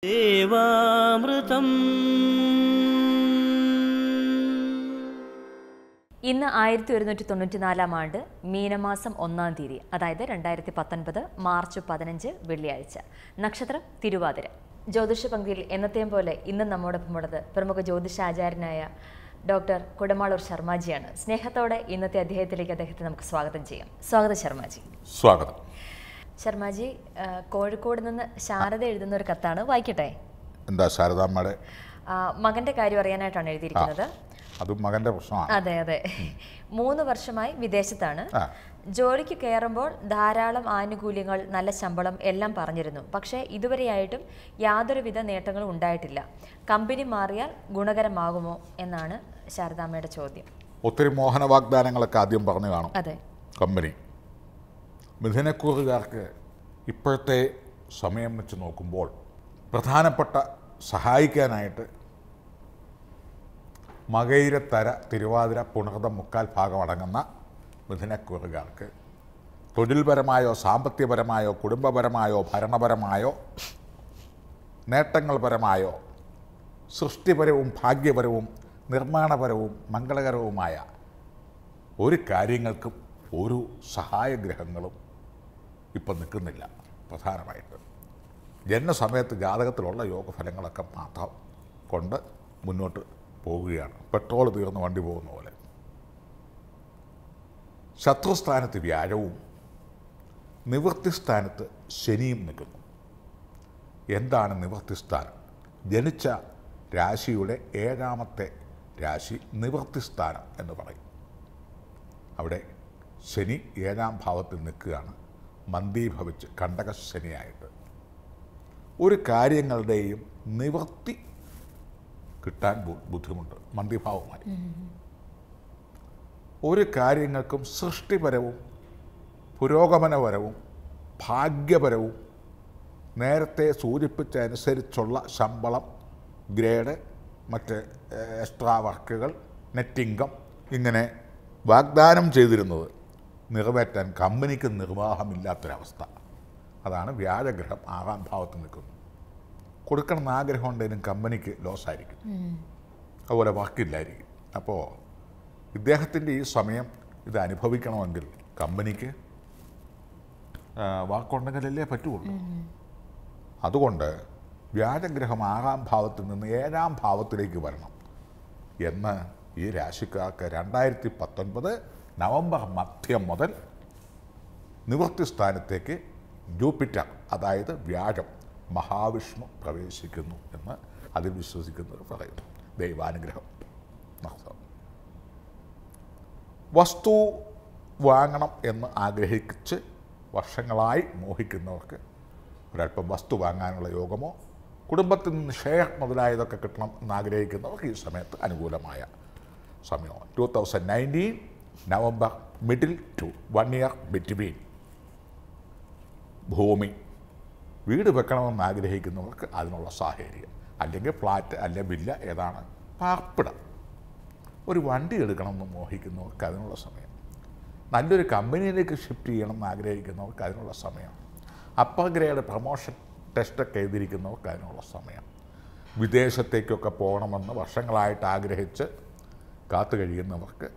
ദേവാമൃതം. ഇന്ന് 1194 ആണ്ട് മീനമാസം 1-ാം തീയതി, അതായത് 2019 മാർച്ച് 15 വെള്ളിയാഴ്ച. നക്ഷത്രം തിരുവാതിര. ജ്യോതിഷ പങ്ക്തിയിൽ എന്നത്തെയും പോലെ ഇന്ന് നമ്മോടൊപ്പമുള്ളത് പ്രമുഖ ജ്യോതിഷാചാര്യനായ ഡോക്ടർ കുടമാളൂർ ശർമാജിയാണ്. സ്നേഹത്തോടെ ഇന്നത്തെ അദ്ദേഹത്തെ നമുക്ക് സ്വാഗതം ചെയ്യാം. സ്വാഗതം ശർമാജി. സ്വാഗതം. ശർമാജി, കോഴിക്കോട് നിന്ന് ശാരദ എഴുതുന്ന ഒരു കത്താണ്, വായിക്കട്ടെ? എന്താ ശാരദാമ്മയുടെ? മകന്റെ കാര്യം അറിയാനായിട്ടാണ് എഴുതിയിരിക്കുന്നത്. അതും മകന്റെ പ്രശ്നമാണ്. അതെ അതെ. 3 വർഷമായി വിദേശത്താണ്. ജോലിക്ക് കയറുമ്പോൾ ധാരാളം ആനുകൂല്യങ്ങൾ, നല്ല ശമ്പളം എല്ലാം പറഞ്ഞിരുന്നു. പക്ഷേ ഇതുവരെയായിട്ടും യാതൊരുവിധ നേട്ടങ്ങളും ഉണ്ടായിട്ടില്ല. കമ്പനി മാറിയാൽ ഗുണകരമാകുമോ എന്നാണ് ശാരദാമ്മയുടെ ചോദ്യം. ഒത്തിരി മോഹന വാഗ്ദാനങ്ങളൊക്കെ ആദ്യം പറഞ്ഞു കാണും. അതെ. കമ്പനി മിഥുനക്കൂറുകാർക്ക് ഇപ്പോഴത്തെ സമയം വെച്ച് നോക്കുമ്പോൾ പ്രധാനപ്പെട്ട സഹായിക്കാനായിട്ട് മകയിരത്തര, തിരുവാതിര, പുണർതം, മുക്കാൽ ഭാഗം അടങ്ങുന്ന മിഥുനക്കൂറുകാർക്ക് തൊഴിൽപരമായോ സാമ്പത്തികപരമായോ കുടുംബപരമായോ ഭരണപരമായോ നേട്ടങ്ങൾപരമായോ സൃഷ്ടിപരവും ഭാഗ്യപരവും നിർമ്മാണപരവും മംഗളകരവുമായ ഒരു കാര്യങ്ങൾക്കും ഒരു സഹായഗ്രഹങ്ങളും ഇപ്പം നിൽക്കുന്നില്ല. പ്രധാനമായിട്ട് ജനനസമയത്ത് ജാതകത്തിലുള്ള യോഗഫലങ്ങളൊക്കെ മാത്രം കൊണ്ട് മുന്നോട്ട് പോവുകയാണ്. പെട്രോൾ തീർന്ന് വണ്ടി പോകുന്ന പോലെ. ശത്രുസ്ഥാനത്ത് വ്യാഴവും നിവൃത്തിസ്ഥാനത്ത് ശനിയും നിൽക്കുന്നു. എന്താണ് നിവൃത്തിസ്ഥാനം? ജനിച്ച രാശിയുടെ 7ാമത്തെ രാശി നിവൃത്തിസ്ഥാനം എന്ന് പറയും. അവിടെ ശനി 7ാം ഭാവത്തിൽ നിൽക്കുകയാണ്, മന്ദീഭവിച്ച് കണ്ടക ശനിയായിട്ട്. ഒരു കാര്യങ്ങളുടെയും നിവൃത്തി കിട്ടാൻ ബുദ്ധിമുട്ട് മന്ദീഭാവമായി. ഒരു കാര്യങ്ങൾക്കും സൃഷ്ടിപരവും പുരോഗമനപരവും ഭാഗ്യപരവും നേരത്തെ സൂചിപ്പിച്ചനുസരിച്ചുള്ള ശമ്പളം, ഗ്രേഡ്, മറ്റ് എക്സ്ട്രാ വർക്കുകൾ, നെറ്റ് ഇൻകം ഇങ്ങനെ വാഗ്ദാനം ചെയ്തിരുന്നത് നിറവേറ്റാൻ കമ്പനിക്ക് നിർവാഹമില്ലാത്തൊരവസ്ഥ. അതാണ് വ്യാഴഗ്രഹം 6ാം ഭാവത്തിൽ നിൽക്കുന്നത്. കൊടുക്കണമെന്ന് ആഗ്രഹം ഉണ്ടെങ്കിലും കമ്പനിക്ക് ലോസായിരിക്കും, അതുപോലെ വർക്കില്ലായിരിക്കും. അപ്പോൾ ഇദ്ദേഹത്തിൻ്റെ ഈ സമയം ഇത് അനുഭവിക്കണമെങ്കിൽ കമ്പനിക്ക് വാക്കുണ്ടെങ്കിലല്ലേ പറ്റുള്ളൂ. അതുകൊണ്ട് വ്യാഴഗ്രഹം 6ാം ഭാവത്തിൽ നിന്ന് 7ാം ഭാവത്തിലേക്ക് വരണം എന്ന് ഈ രാശിക്കാർക്ക് 2019 നവംബർ മധ്യം മുതൽ നിവൃത്തി സ്ഥാനത്തേക്ക് ജൂപ്പിറ്റർ, അതായത് വ്യാഴം, മഹാവിഷ്ണു പ്രവേശിക്കുന്നു എന്ന് അതിൽ വിശ്വസിക്കുന്നവർ പറയുന്നു. ദൈവാനുഗ്രഹം. വസ്തു വാങ്ങണം എന്ന് ആഗ്രഹിച്ച് വർഷങ്ങളായി മോഹിക്കുന്നവർക്ക് ഒരല്പം വസ്തു വാങ്ങാനുള്ള യോഗമോ കുടുംബത്തിൽ നിന്ന് ഷെയർ മുതലായതൊക്കെ കിട്ടണം എന്നാഗ്രഹിക്കുന്നവർക്ക് ഈ സമയത്ത് അനുകൂലമായ സമയമാണ്. 2019 November middle two 1 year between. ഭൂമി, വീട് വെക്കണമെന്ന് ആഗ്രഹിക്കുന്നവർക്ക് അതിനുള്ള സാഹചര്യം, അല്ലെങ്കിൽ ഫ്ലാറ്റ്, അല്ലെങ്കിൽ വില്ല, ഏതാണ് പാർപ്പിടം. ഒരു വണ്ടി എടുക്കണമെന്ന് മോഹിക്കുന്നവർക്ക് അതിനുള്ള സമയം. നല്ലൊരു കമ്പനിയിലേക്ക് ഷിഫ്റ്റ് ചെയ്യണമെന്ന് ആഗ്രഹിക്കുന്നവർക്ക് അതിനുള്ള സമയം. അപ്പർ ഗ്രേഡ് പ്രൊമോഷൻ ടെസ്റ്റൊക്കെ എഴുതിയിരിക്കുന്നവർക്ക് അതിനുള്ള സമയം. വിദേശത്തേക്കൊക്കെ പോകണമെന്ന് വർഷങ്ങളായിട്ട് ആഗ്രഹിച്ച് കാത്തു കഴിയുന്നവർക്ക്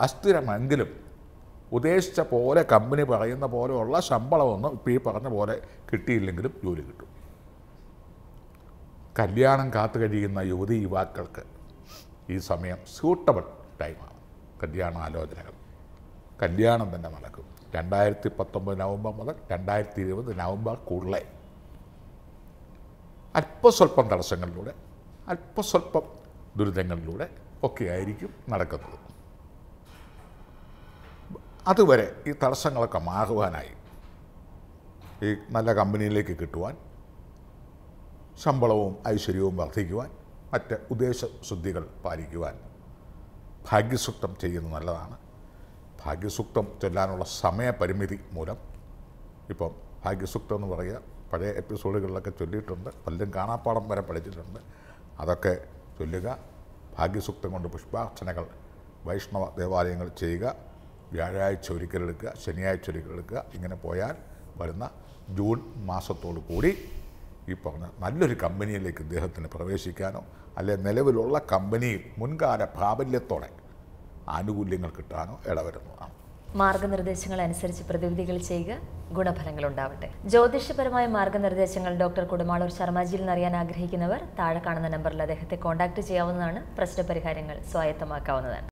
അസ്ഥിരമെങ്കിലും ഉദ്ദേശിച്ച പോലെ കമ്പനി പറയുന്ന പോലെയുള്ള ശമ്പളമൊന്നും ഇപ്പോൾ ഈ പറഞ്ഞ പോലെ കിട്ടിയില്ലെങ്കിലും ജോലി കിട്ടും. കല്യാണം കാത്തു കഴിയുന്ന യുവതി യുവാക്കൾക്ക് ഈ സമയം സ്യൂട്ടബിൾ ടൈമാണ്. കല്യാണ ആലോചനകൾ, കല്യാണം തന്നെ നടക്കും. 2019 നവംബർ മുതൽ 2020 നവംബർ കൂടുതലേ അല്പസ്വല്പം തടസ്സങ്ങളിലൂടെ, അല്പസ്വല്പം ദുരിതങ്ങളിലൂടെ ഒക്കെ ആയിരിക്കും നടക്കുന്നത്. അതുവരെ ഈ തടസ്സങ്ങളൊക്കെ മാറുവാനായി, ഈ നല്ല കമ്പനിയിലേക്ക് കിട്ടുവാൻ, ശമ്പളവും ഐശ്വര്യവും വർദ്ധിക്കുവാൻ, മറ്റ് ഉദ്ദേശശുദ്ധികൾ പാലിക്കുവാൻ ഭാഗ്യസൂക്തം ചെയ്യുന്നത് നല്ലതാണ്. ഭാഗ്യസൂക്തം ചൊല്ലാനുള്ള സമയപരിമിതി മൂലം ഇപ്പം ഭാഗ്യസൂക്തം എന്ന് പറയുക പഴയ എപ്പിസോഡുകളിലൊക്കെ ചൊല്ലിയിട്ടുണ്ട്, പലരും കാണാപ്പാടം വരെ പഠിച്ചിട്ടുണ്ട്. അതൊക്കെ ചൊല്ലുക. ഭാഗ്യസൂക്തം കൊണ്ട് പുഷ്പാർച്ചനകൾ വൈഷ്ണവ ദേവാലയങ്ങൾ ചെയ്യുക. വ്യാഴാഴ്ച ഒരിക്കലെടുക്കുക, ശനിയാഴ്ച ഒരിക്കലെടുക്കുക. ഇങ്ങനെ പോയാൽ വരുന്ന ജൂൺ മാസത്തോടു കൂടി ഈ പറഞ്ഞ നല്ലൊരു കമ്പനിയിലേക്ക് ഇദ്ദേഹത്തിന് പ്രവേശിക്കാനോ അല്ലെ നിലവിലുള്ള കമ്പനിയിൽ മുൻകാല പ്രാബല്യത്തോടെ ആനുകൂല്യങ്ങൾ കിട്ടാനോ ഇടവരുന്നതാണ്. മാർഗനിർദ്ദേശങ്ങൾ അനുസരിച്ച് പ്രതിവിധികൾ ചെയ്യുക, ഗുണഫലങ്ങൾ ഉണ്ടാവട്ടെ. ജ്യോതിഷപരമായ മാർഗനിർദ്ദേശങ്ങൾ ഡോക്ടർ കുടമാളൂർ ശർമാജിയിൽ നിന്ന് അറിയാൻ ആഗ്രഹിക്കുന്നവർ താഴെ കാണുന്ന നമ്പറിൽ അദ്ദേഹത്തെ കോൺടാക്ട് ചെയ്യാവുന്നതാണ്. പ്രശ്നപരിഹാരങ്ങൾ സ്വായത്തമാക്കാവുന്നതാണ്.